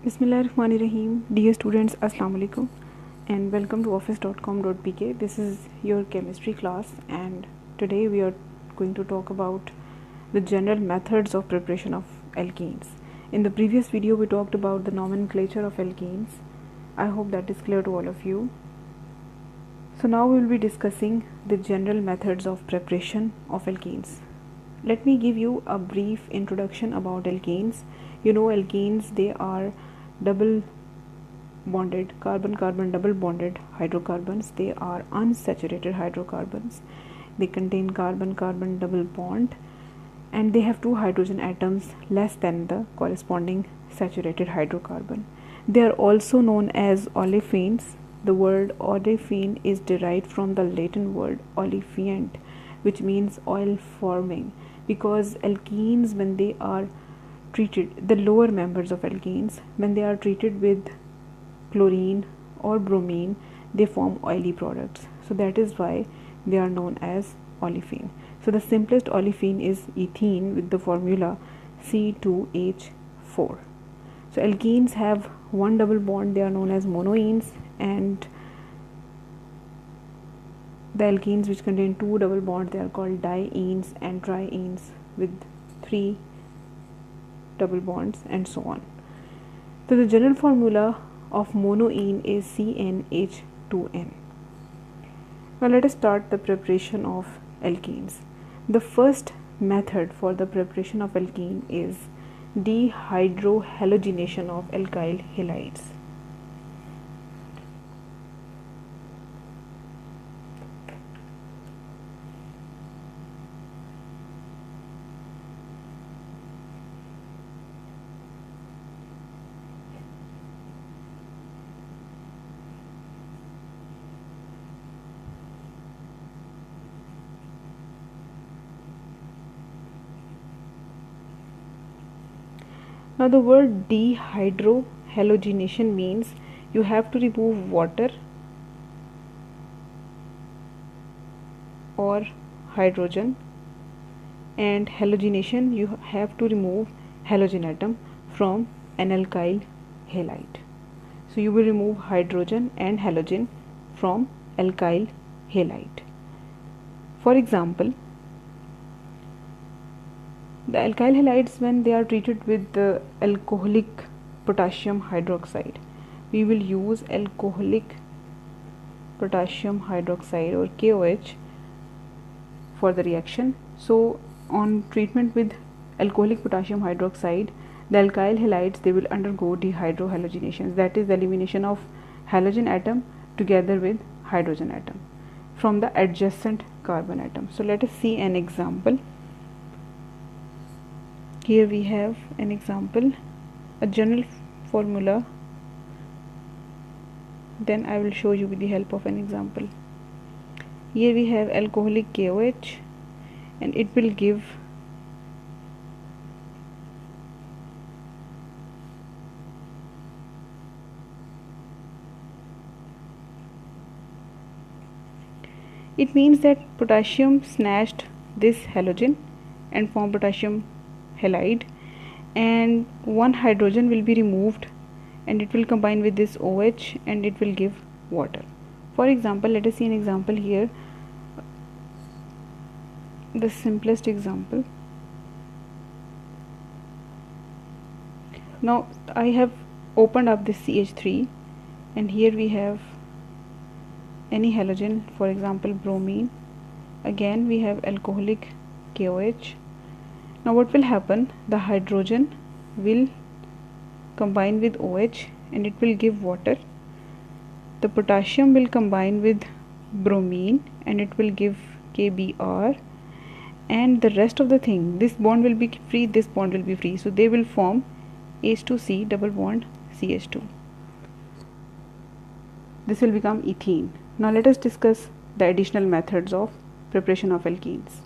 Bismillahirrahmanirrahim. Dear students, Assalamu alaikum and welcome to office.com.pk. This is your chemistry class and today we are going to talk about the general methods of preparation of alkenes. In the previous video we talked about the nomenclature of alkenes. I hope that is clear to all of you. So now we will be discussing the general methods of preparation of alkenes. Let me give you a brief introduction about alkenes. You know, alkenes, they are double bonded carbon double bonded hydrocarbons. They are unsaturated hydrocarbons. They contain carbon double bond and they have two hydrogen atoms less than the corresponding saturated hydrocarbon. They are also known as olefins. The word olefin is derived from the Latin word olefiant, which means oil forming, because alkenes, when they are treated, the lower members of alkenes, when they are treated with chlorine or bromine, they form oily products. So that is why they are known as olefin. So the simplest olefin is ethene with the formula C2H4. So alkenes have one double bond, they are known as monoenes, and the alkenes which contain two double bonds, they are called dienes and trienes with three double bonds, and so on. So the general formula of monoene is CnH2n. Now let us start the preparation of alkenes. The first method for the preparation of alkene is dehydrohalogenation of alkyl halides. Now the word dehydrohalogenation means you have to remove water or hydrogen, and halogenation, you have to remove halogen atom from an alkyl halide. So you will remove hydrogen and halogen from alkyl halide. For example, the alkyl halides, when they are treated with the alcoholic potassium hydroxide, we will use alcoholic potassium hydroxide or KOH for the reaction. So on treatment with alcoholic potassium hydroxide, the alkyl halides, they will undergo dehydrohalogenation, that is the elimination of halogen atom together with hydrogen atom from the adjacent carbon atom. So let us see an example. Here we have an example, a general formula, then I will show you with the help of an example. Here we have alcoholic KOH and it will give it means that potassium snatched this halogen and formed potassium halide, and one hydrogen will be removed and it will combine with this OH and it will give water. For example, let us see an example here, the simplest example. Now I have opened up this CH3 and here we have any halogen, for example bromine. Again we have alcoholic KOH. Now what will happen, the hydrogen will combine with OH and it will give water. The potassium will combine with bromine and it will give KBr, and the rest of the thing, this bond will be free, this bond will be free, so they will form H2C double bond CH2. This will become ethene. Now let us discuss the additional methods of preparation of alkenes.